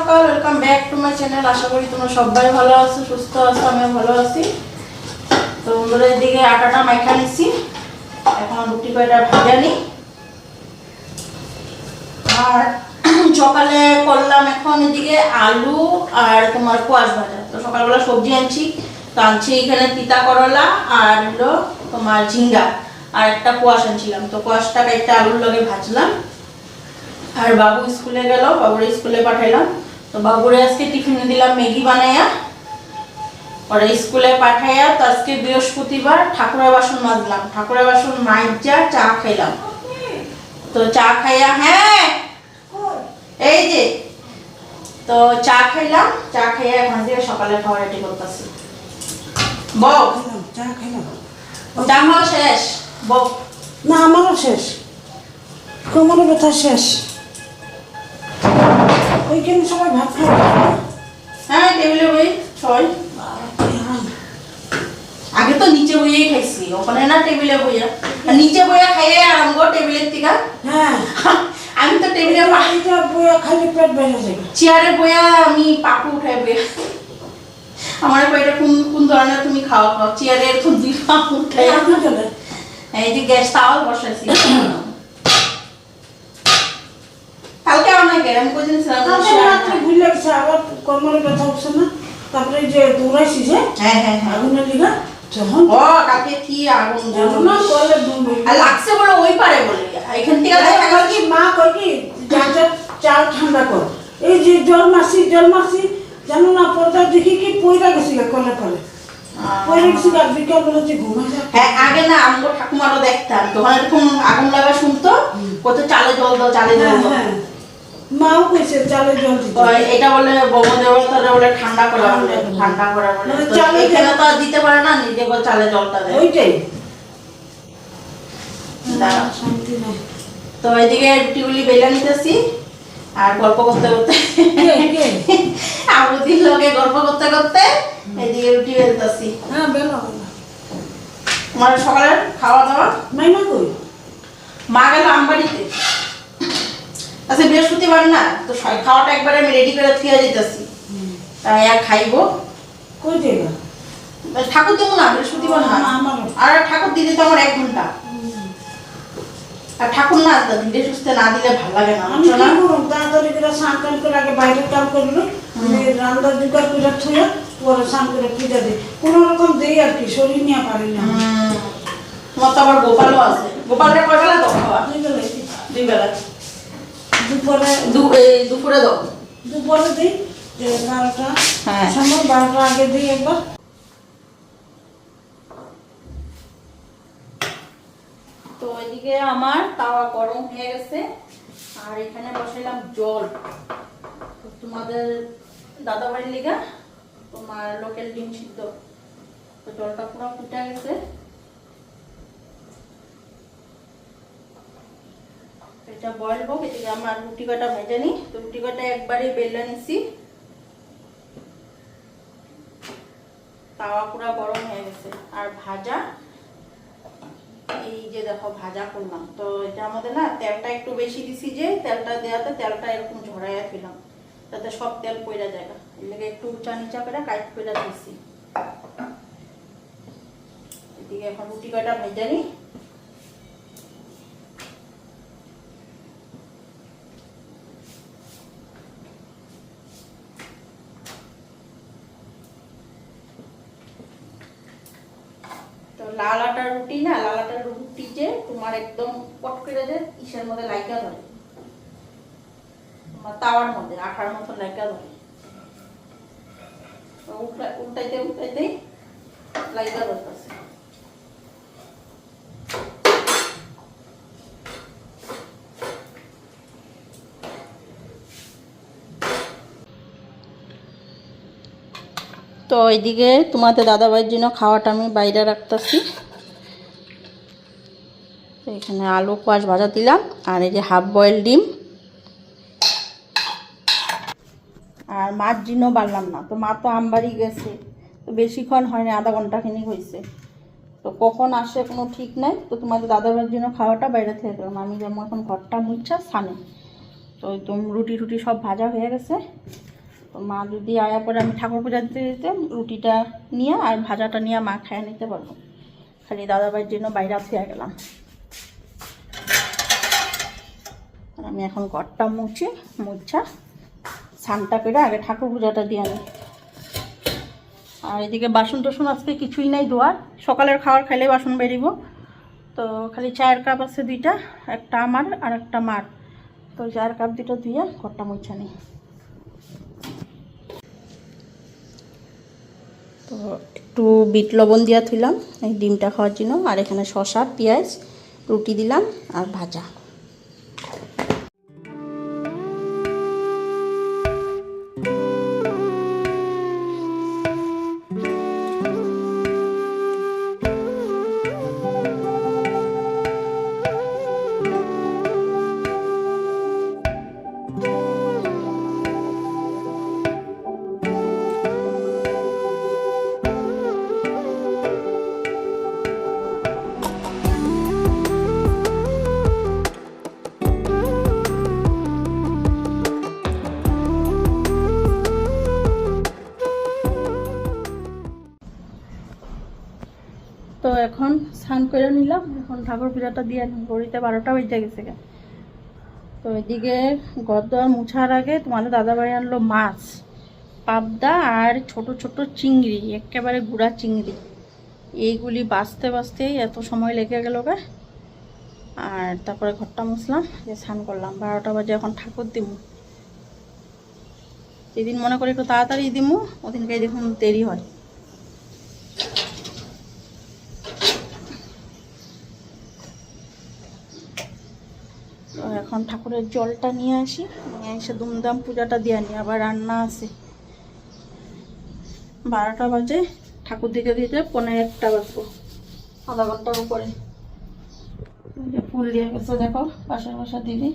সকাল, welcome back to my channel. আশা করি তোমরা সবাই ভালো আছো, সুস্থ আছো, আমিও ভালো আছি। তো বন্ধুরা, এদিকে আটাটা মাখা নিছি, এখন রুটি কয়টা ভেজে নিই। আর সকালে করলাম এখন এদিকে আলু আর তোমার কোয়াশ ভাজা। তো সকালবেলা সবজি আনছি, তো আনছি এখানে তিতা করলা আর হলো তোমার ঝিঙ্গা আর একটা কোয়াশ আনছিলাম। তো কোয়াশটাকে একটা আলুর লগে ভাজলাম। আর বাবু স্কুলে গেল, বাবুরে স্কুলে পাঠাইলাম। তো বাবুরে আজকে টিফিনে দিলাম ম্যাগি বানাইয়া, পরে স্কুলে পাঠাইয়া। তো আজকে বৃহস্পতিবার, ঠাকুরের বাসন মাজলাম, ঠাকুরের বাসন মাজা চা খাইলাম। তো চা খাইয়া, হ্যাঁ এই যে, তো চা খাইলাম, চা খাইয়া এখন থেকে সকালে খাওয়া রেডি করতেছি। বউ চা খাইলাম, চা খাওয়া শেষ? বউ না আমারও শেষ, কোমরের ব্যথা শেষ। ওইখানে সবাই ভাত খাওয়া, হ্যাঁ টেবিলে বই সবাই। আগে তো নিচে বইয়েই খাইছি, ওখানে না টেবিলে বইয়া। নিচে বইয়া খাইয়ে আরাম গো টেবিলের থেকে। হ্যাঁ আমি তো টেবিলে বাড়িতে বইয়া খালি পেট বেড়ে যাবে। চেয়ারে বইয়া আমি পাকু উঠাই বইয়া। আমার কয়টা কোন কোন ধরনের তুমি খাওয়া খাও? চেয়ারে এরকম দুই পাকু উঠাই। এই যে গ্যাস তাওয়াল বসাইছি। কালকে অনেক আমি কোন দিন ভুলে গেছে, আবার কোমরের ব্যথা উঠছে না। তারপরে যে দৌড়াইছি যে হ্যাঁ হ্যাঁ হ্যাঁ আগুনের লিগা, যখন ও কালকে কি আগুন না করলে দুমবে আর লাগছে বলে ওই পারে বলে এখান থেকে দেখা গেল কি মা কই কি চাল ঠান্ডা কর। এই যে জল মাসি জানো না, পর্দা দেখি কি পয়রা গেছি কলে কলে পয়রা গেছি। আর বিকাল বেলা যে ঘুমাই যায়। হ্যাঁ আগে না আমগো ঠাকুমারও দেখতাম, তখন এরকম আগুন লাগা শুনতো, কত চালে জল দাও, চালে জল দাও। মাও কইছে চালে জল দিতে। এটা বলে বৌমদেবতারা বলে ঠান্ডা করা বলে, ঠান্ডা করা বলে। মানে তো চালে এখানে তো আর দিতে পারে না, নিজে করে চালে জলটা দেয়। ওইটাই দাঁড়াও। শান্তি নাই। তো এদিকে রুটিগুলি বেলা নিতেছি আর গল্প করতে করতে আবুদির লগে গল্প করতে করতে এদিকে রুটি বেলতেছি। হ্যাঁ বেলা বেলা। তোমার সকালের খাওয়া দাওয়া? মাইনা কই? মা গেল আমবাড়িতে। আচ্ছা বৃহস্পতিবার না, তো খাওয়াটা একবারে আমি রেডি করে থিয়ে দিতেছি, তাই আর খাইবো। কই দেবা? ঠাকুর দেবো না বৃহস্পতিবার না, আর ঠাকুর দিতে তো আমার 1 ঘন্টা। আর ঠাকুর না ধীরে সুস্থে না দিলে ভালো লাগে না। আমি কি করব? তাড়াতাড়ি করে স্নান টান করে আগে বাইরের কাম করলো, রান্না জোগাড় করে থুয়ে পরে স্নান করে পূজা দিই। কোনো রকম দেই আর কি, শরীর নিয়ে পারি না। তোমার তো আবার গোপালও আছে। গোপালটা কয় বেলা দাও খাওয়া? 2 বেলা। দুপুরে দাও? দুপুরে দিই 12টা, হ্যাঁ সময় 12টা আগে দিই একবার। তো এদিকে আমার তাওয়া গরম হয়ে গেছে, আর এখানে বসাইলাম জল। তো তোমাদের দাদা বাড়ির লিগা তোমার লোকাল ডিম সিদ্ধ। তো জলটা পুরো ফুটে গেছে, এটা বয়েল হোক। এদিকে আমার রুটি কটা ভেজে নিই। তো রুটি কটা একবারে বেলে নিছি, তাওয়া পুরো গরম হয়ে গেছে। আর ভাজা, এই যে দেখো ভাজা করলাম। তো এটা আমাদের না তেলটা একটু বেশি দিছি, যে তেলটা দেওয়াতে তেলটা এরকম ঝরাইয়া দিলাম, যাতে সব তেল পয়রা যায়। এর লেগে একটু উঁচা নিচা করে কাইট পয়রা দিছি। এদিকে এখন রুটি কয়টা ভেজে নিই। তো লাল আটার রুটি না, লাল আটার রুটি যে তোমার একদম পট করে যে ইসের মধ্যে লাইকা ধরে, তোমার তাওয়ার মধ্যে আঠার মতো লাইকা ধরে। উল্টাইতে উল্টাইতেই লাইকা ধরতেছে। তো এইদিকে তোমাদের দাদাভাইয়ের জন্য খাওয়াটা আমি বাইরে রাখতেছি। এখানে আলু কোয়াশ ভাজা দিলাম, আর এই যে হাফ বয়েল ডিম, আর মাছ জিনও বাড়লাম না। তো মা তো আমবাড়ি গেছে, তো বেশিক্ষণ হয়নি, আধা ঘন্টা খানিক হয়েছে। তো কখন আসে কোনো ঠিক নাই। তো তোমাদের দাদাভাইয়ের জন্য খাওয়াটা বাইরে থেকে গেলাম। আমি যেমন এখন ঘরটা মুছা স্থানে। তো একদম রুটি টুটি সব ভাজা হয়ে গেছে, মা যদি আয়া পরে আমি ঠাকুর পূজা দিতে দিতে রুটিটা নিয়ে আর ভাজাটা নিয়ে মা খাইয়ে নিতে পারবো। খালি দাদাভাইয়ের জন্য বাইরে ফিরে গেলাম। আর আমি এখন ঘরটা মুছা স্নানটা করে আগে ঠাকুর পূজাটা দিয়ে আনি। আর এদিকে বাসন টাসন আজকে কিছুই নাই ধোয়ার, সকালের খাবার খাইলে বাসন বেরিব। তো খালি চায়ের কাপ আছে 2টা, একটা আমার আর একটা মার। তো চায়ের কাপ 2টা ধুয়ে ঘরটা মুছা নিই। তো একটু বিট লবণ দিয়া থুইলাম এই ডিমটা খাওয়ার জন্য। আর এখানে শসা পেঁয়াজ রুটি দিলাম আর ভাজা। তো এখন স্নান করে নিলাম, এখন ঠাকুর পূজাটা দিয়ে ঘড়িতে 12টা বেজে গেছে। তো এদিকে ঘর দোয়ার মুছার আগে তোমাদের দাদাভাই আনলো মাছ, পাবদা আর ছোট ছোট চিংড়ি, একেবারে গুঁড়া চিংড়ি। এইগুলি বাছতে বাছতেই এত সময় লেগে গেল গে। আর তারপরে ঘরটা মুছলাম, যে স্নান করলাম। 12টা বাজে এখন ঠাকুর দিমু। যেদিন মনে করি একটু তাড়াতাড়ি দিমু ওদিনকে দেখুন দেরি হয়। তো এখন ঠাকুরের জলটা নিয়ে আসি, নিয়ে এসে দুমদাম পূজাটা দিয়ে আনি। আবার রান্না আছে। 12টা বাজে, ঠাকুর দিতে দিতে 1:15 বাজবো, আধা ঘন্টার উপরে। ফুল দিয়ে গেছে দেখো পাশের বাসা দিদি।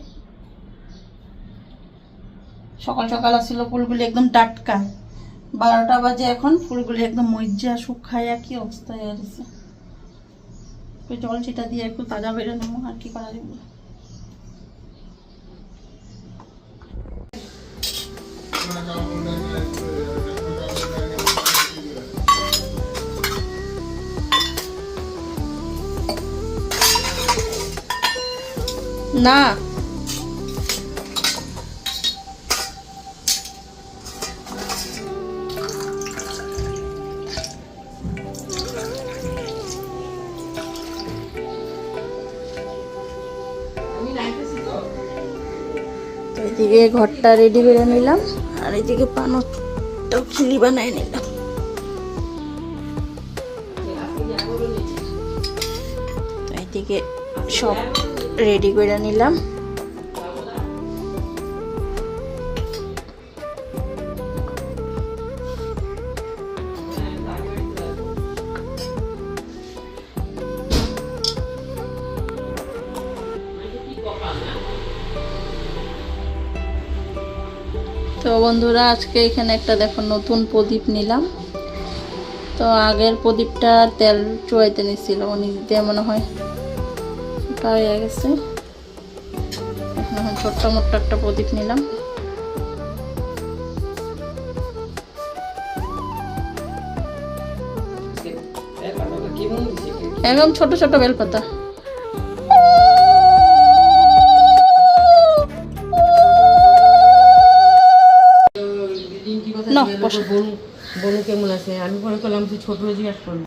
সকাল সকাল আসছিল ফুলগুলি একদম টাটকা। 12টা বাজে এখন ফুলগুলি একদম মজ্জা শুকাইয়া কি অবস্থা হয়ে গেছে। জল ছিটা দিয়ে একটু তাজা বেরো নেবো, আর কি করা যাবে। না এদিকে ঘরটা রেডি করে নিলাম, আর এদিকে পানটাও খিলি বানাই নিলাম। এদিকে সব রেডি করে নিলাম। তো বন্ধুরা আজকে এখানে একটা দেখো নতুন প্রদীপ নিলাম। তো আগের প্রদীপটা তেল চুয়াইতে নিছিল, উনি দিয়ে মনে হয় ওটা হয়ে গেছে। এখন ছোট্ট মোট্ট একটা প্রদীপ নিলাম। একদম ছোট ছোট বেলপাতা। বনু কেমন আছে? আমি পরে করলাম তুই ছোট জিজ্ঞাসা করবো।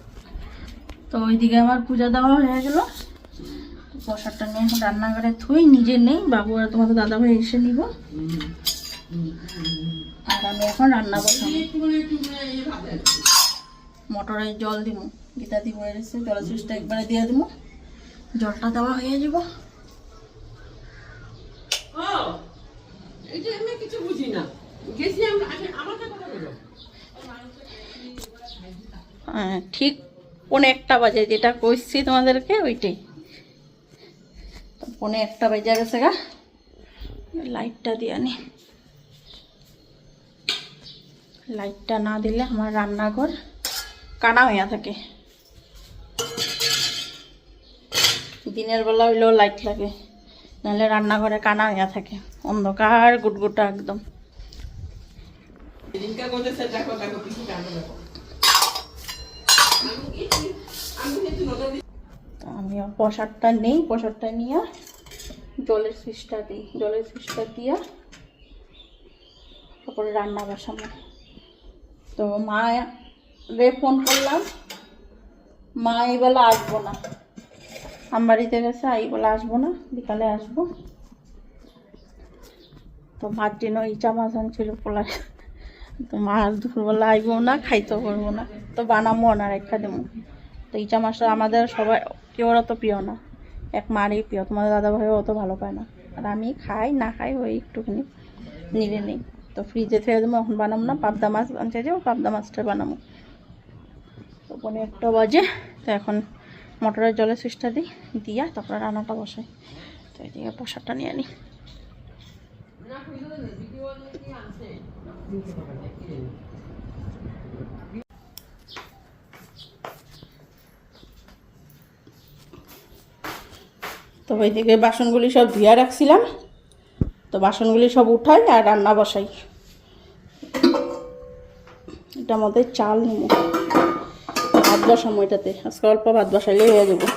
তো ওইদিকে আমার পূজা দেওয়া হয়ে গেল। প্রসাদটা নিয়ে এখন রান্নাঘরে থুই, নিজে নেই, বাবু আর তোমাদের দাদাভাই এসে নিব। আর আমি এখন রান্না বসাবো। মটরে জল দিব, গীতা দিব এসে জলের সুইচটা একবারে দিয়ে দিব, জলটা দেওয়া হয়ে যাব। কিছু বুঝি না, ঠিক 1:15 বাজে, যেটা কইছি তোমাদেরকে ওইটাই। 1:15 বাজে গেছে গা। লাইটটা দিয়ে আনি, লাইটটা না দিলে আমার রান্নাঘর কানা হইয়া থাকে। দিনের বেলা হইলেও লাইট লাগে, নাহলে রান্নাঘরে কানা হইয়া থাকে, অন্ধকার গুটগুটা একদম। আমি প্রসাদটা নেই, প্রসাদটা নিয়ে জলের সুইচটা দিই, জলের সুইচটা দিয়া তারপরে রান্না বসাবো। তো মা রে ফোন করলাম, মা এই বেলা আসবো না, আমবাড়িতে গেছে, এই বেলা আসবো না, বিকালে আসবো। তো মার জন্য ইচা মাছ আনছিল পোলার, তো মা দুপুরবেলা আইবো না, খাইতে পারবো না, তো বানাবো না, রেখা দেবো। তো ইচা মাছটা আমাদের সবাই কেউ অত প্রিয় না, এক মারই প্রিয়, তোমাদের দাদাভাইও অত ভালো পায় না, আর আমি খাই না খাই ওই একটুখানি নিলে নেই। তো ফ্রিজে থেকে দেবো, এখন বানাবো না, পাবদা মাছ আনছে যে পাবদা মাছটা বানাবো। তো 1:30 বাজে, তো এখন মোটরের জলের সুইচটা দিই, দিয়া তারপরে রান্নাটা বসাই। তো এদিকে প্রসাদটা নিয়ে নিই। তো ওইদিকে বাসনগুলি সব ধুয়ে রাখছিলাম, তো বাসনগুলি সব উঠাই আর রান্না বসাই। এটার মধ্যে চাল নেব, ভাত বসাবো এটাতে, আজকে অল্প ভাত বসাইলেই হয়ে যাবো।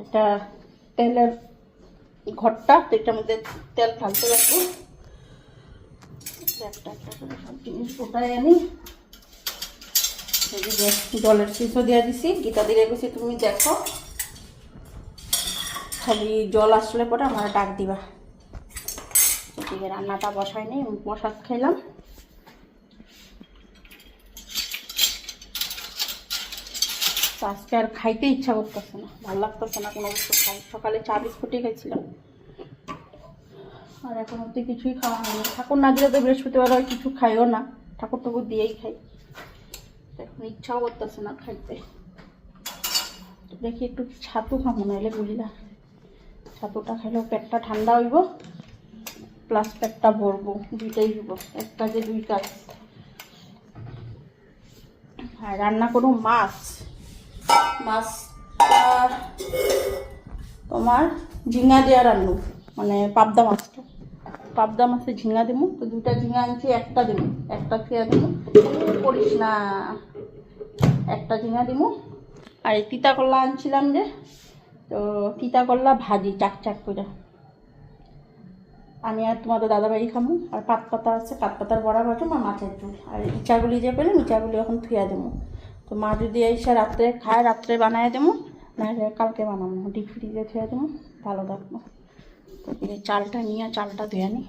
এটা তেলের ঘরটা, তো এটার মধ্যে তেল ঢালতে রাখবো। একটা একটা করে সব জিনিস গোটায় আনি। এদিকে জলের সুইচও দিয়ে দিছি, গীতা দিয়ে গেছি তুমি দেখো, খালি জল আসলে পরে আমার ডাক দিবা। এদিকে রান্নাটা বসাই নেই, প্রসাদ খাইলাম। আজকে আর খাইতে ইচ্ছা করতেছে না, ভালো লাগতেছে না কোনো কিছু খাই। সকালে চা বিস্কুটই খাইছিলাম, আর এখন অব্দি কিছুই খাওয়া হয়নি। ঠাকুর না দিলে তো বৃহস্পতিবার আর কিছু খাইও না, ঠাকুর টাকুর দিয়েই খাই। এখন ইচ্ছাও করতেছে না খাইতে। দেখি একটু ছাতু খাবো, নাহলে বুঝলা ছাতুটা খাইলেও পেটটা ঠান্ডা হইব, প্লাস পেটটা ভরবো, দুইটাই হইব, এক কাজে দুই কাজ। আর রান্না করো মাছ, মাছটা তোমার ঝিঙা দেওয়া রান্নু, মানে পাবদা মাছটা, পাবদা মাছে ঝিঙা দেবো। তো দুইটা ঝিঙা আনছি, একটা দেবো, একটা খেয়ে দেবো, করিস না, একটা ঝিঙা দেবো। আর এই তিতা করলা আনছিলাম যে, তো তিতা করলা ভাজি চাক চাক করে, আমি আর তোমাদের দাদাভাই খামো। আর পাত পাতা আছে, পাত পাতার বড়া ভাজুম, আর মাছের ঝোল। আর ইচাগুলি যে পেলাম, ইচাগুলি এখন থুয়া দেবো। তো মা যদি এসে রাত্রে খায়, রাত্রে বানায় দেবো, না কালকে বানাবো, ডিপ ফ্রিজে থুয়া দেবো, ভালো থাকবো। তো এই চালটা নিয়ে চালটা ধুয়ে নিই।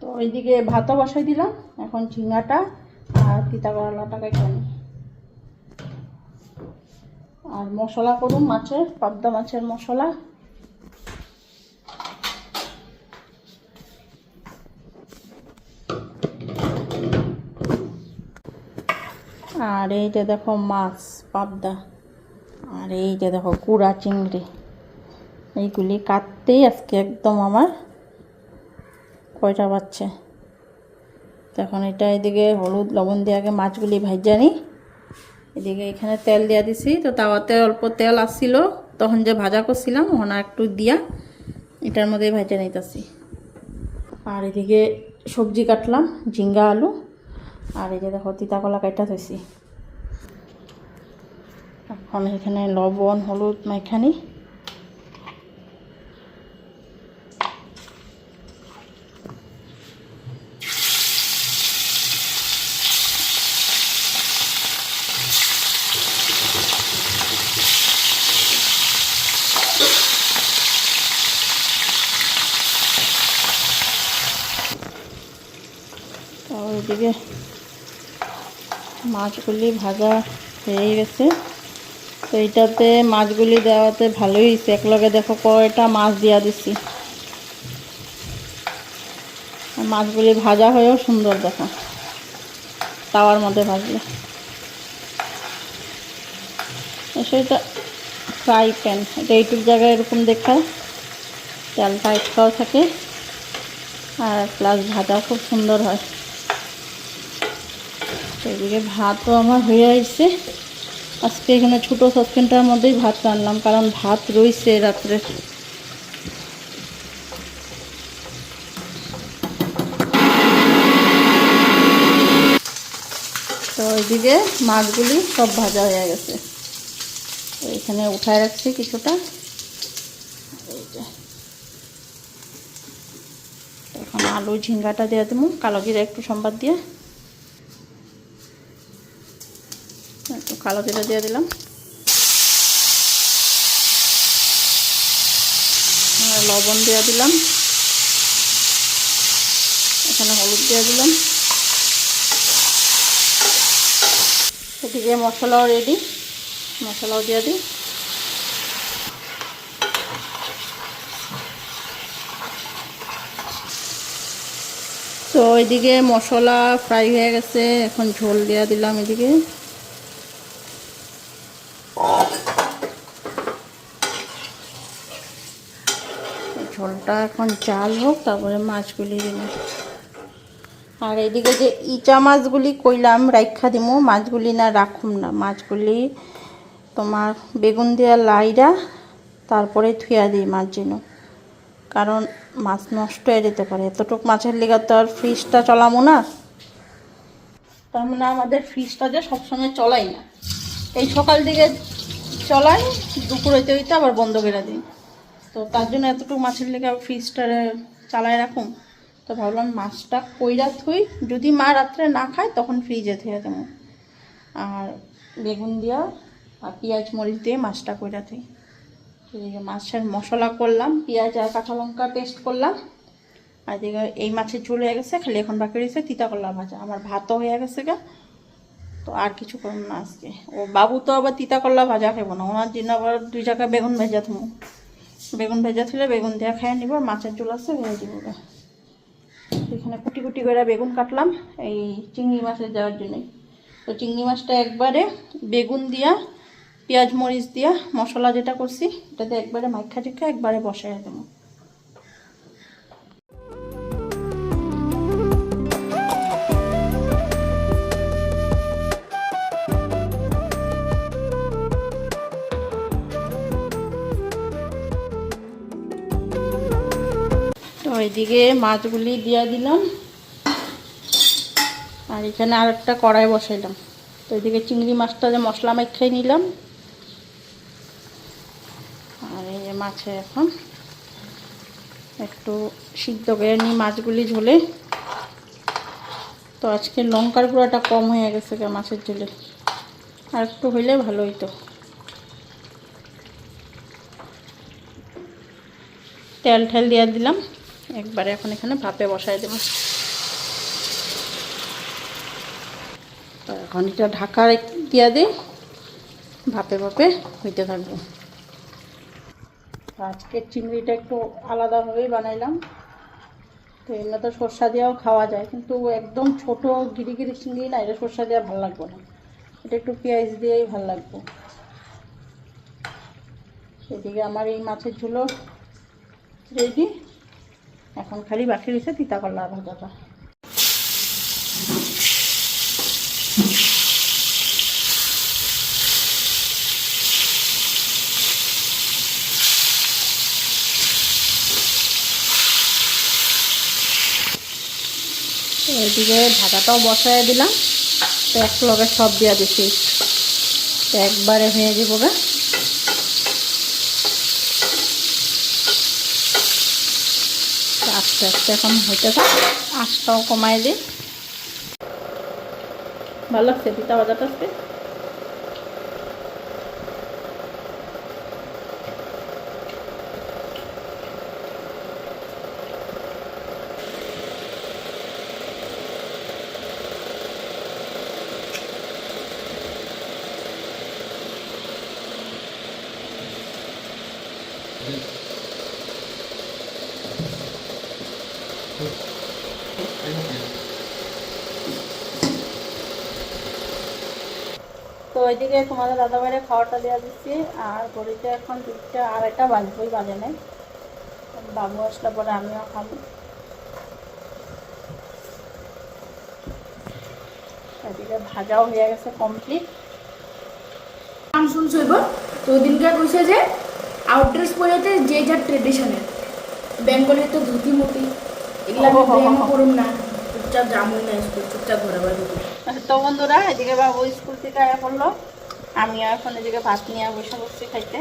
তো ওইদিকে ভাতও বসাই দিলাম, এখন ঝিঙাটা আর তিতা করলাটা কেটে নিই। আর মশলা করুন মাছের, পাবদা মাছের মশলা। আর এইটা দেখো মাছ পাবদা, আর এইটা দেখো কুড়া চিংড়ি, এইগুলি কাটতেই আজকে একদম আমার কয়টা বাচ্চা। তখন এটা এদিকে হলুদ লবণ দিয়ে আগে মাছগুলি ভাজা নিই। এদিকে এখানে তেল দিয়া দিছি, তো তাওয়াতে অল্প তেল আসছিল, তখন যে ভাজা করছিলাম ওখানে একটু দিয়া এটার মধ্যে ভাজা নিতেছি। আর এদিকে সবজি কাটলাম, ঝিঙ্গা আলু, আর এই যে দেখো তিতা কলা কাটা থইছি। এখন এখানে লবণ হলুদ মাইখানি, ওইদিকে মাছগুলি ভাজা হয়ে গেছে। তো এইটাতে মাছগুলি দেওয়াতে ভালোই হয়েছে, একলগে দেখো কয়টা মাছ দিয়া দিছি। মাছগুলি ভাজা হয়েও সুন্দর, দেখো তাওয়ার মধ্যে ভাজলে। এটা ফ্রাই প্যান, এটা এইটুক জায়গায় এরকম দেখায়, তেলটা একটাও থাকে আর প্লাস ভাজা খুব সুন্দর হয়। এদিকে ভাতও আমার হয়ে আসছে। আজকে এখানে ছোটো সসপ্যানটার মধ্যেই ভাত রান্নাম, কারণ ভাত রয়েছে রাত্রে। তো ওইদিকে মাছগুলি সব ভাজা হয়ে গেছে, তো এখানে উঠায় রাখছি কিছুটা। এই যে এখন আলু ঝিঙ্গাটা দিয়ে দেবো, কালো জিরা একটু সম্বাদ দিয়ে, একটু কালো জিরা দিয়ে দিলাম, আর লবণ দিয়ে দিলাম, এখানে হলুদ দিয়ে দিলাম। এদিকে মশলাও রেডি, মশলাও দিয়ে দিই। তো এদিকে মশলা ফ্রাই হয়ে গেছে, এখন ঝোল দিয়ে দিলাম। এদিকে ঝোলটা এখন চাল হোক, তারপরে মাছগুলি দিলাম। আর এদিকে যে ইচা মাছগুলি কইলাম রাইখা দিমু, মাছগুলি না রাখুম না, মাছগুলি তোমার বেগুন দিয়া লাইরা তারপরে থুয়া দিই মাছ যেন, কারণ মাছ নষ্ট হয়ে যেতে পারে। এতটুক মাছের লিগা তো আর ফ্রিজটা চলামো না, তার মানে আমাদের ফ্রিজটা যে সবসময় চলাই না, এই সকাল দিকে চলাই, দুপুর হইতে হইতে আবার বন্ধ করে দিই। তো তার জন্য এতটুকু মাছের লেগে ফ্রিজটা চালায় রাখুন। তো ভাবলাম মাছটা কইরা থুই, যদি মা রাত্রে না খায় তখন ফ্রিজে থুয়ে দেবো। আর বেগুন দিয়া আর পেঁয়াজ মরিচ দিয়ে মাছটা কইরা থুই। এদিকে মাছের মশলা করলাম, পেঁয়াজ আর কাঁচা লঙ্কা পেস্ট করলাম। আর এদিকে এই মাছের ঝোল হয়ে গেছে, খালি এখন বাকি রয়েছে তিতা করলা ভাজা। আমার ভাতও হয়ে গেছে গা, তো আর কিছু করবো না আজকে। ও বাবু তো আবার তিতা করলা ভাজা খাবো না, ওনার জন্য আবার 2 জায়গায় বেগুন ভেজা থামো, বেগুন ভেজা থুলে বেগুন দিয়ে খাইয়ে নিব। মাছের ঝোল আছে ভেজে দিব। এখানে কুটি কুটি করে বেগুন কাটলাম এই চিংড়ি মাছের দেওয়ার জন্যই। তো চিংড়ি মাছটা একবারে বেগুন দিয়া পেঁয়াজ মরিচ দিয়া মশলা যেটা করছি এটাতে একবারে মাইখা টিখা একবারে বসাই দেবো। তো এইদিকে মাছগুলি দিয়া দিলাম, আর এখানে আর একটা কড়াই বসাইলাম। তো এদিকে চিংড়ি মাছটা যে মশলা মাখাই নিলাম, আর এই যে মাছে এখন একটু সিদ্ধ করে নিই মাছগুলি ঝোলে। তো আজকে লঙ্কার গুঁড়াটা কম হয়ে গেছে মাছের ঝোলে, আর একটু হইলে ভালো হইতো। তেল ঠেল দিয়ে দিলাম একবারে, এখন এখানে ভাপে বসাই দেব। তো এখন এটা ঢাকা দিয়ে দিই, ভাপে ভাপে হইতে থাকবো। আজকের চিংড়িটা একটু আলাদাভাবেই বানাইলাম। তো এমনি তো সর্ষা দিয়েও খাওয়া যায়, কিন্তু একদম ছোট গিরি গিরি চিংড়ি না, এটা সর্ষা দেওয়া ভালো লাগবে না, এটা একটু পেঁয়াজ দিয়েই ভালো লাগবে। এদিকে আমার এই মাছের ঝোলও রেডি, এখন খালি বাকি রয়েছে তিতা করলা ভাজাটা। এদিকে ঢাকাটাও বসায় দিলাম, তো এক লগে সব দিয়া দিছি, তো একবারে হয়ে যাব গা। আস্তে আস্তে এখন হইতে থাক, আঁচটাও কমাই দিই। ভালো লাগছে পিতা ভাজাটা আজকে। তো ওইদিকে তোমাদের দাদাভাইয়ের খাওয়াটা দেওয়া দিচ্ছি, আর ঘড়িতে এখন 2টা 2:30 বাজবই, বাজে নাই। বাবু আসলে পরে আমিও খাবো। এদিকে ভাজাও হয়ে গেছে কমপ্লিট। গান শুনছো এবার? তো ওদিনকার কইছে যে আউটড্রেস পরেতে যে যার ট্রেডিশনের, বেঙ্গলের তো ধুতি মুতি এগুলা আমি ব্যায়াম করুম না, চুপচাপ জামুন না, চুপচাপ ঘরে বাড়ি ঢুকুম। তো বন্ধুরা, এদিকে বাবু স্কুল থেকে আয়া পড়লো, আমিও এখন এদিকে ভাত নিয়ে বসে বসছি খাইতে।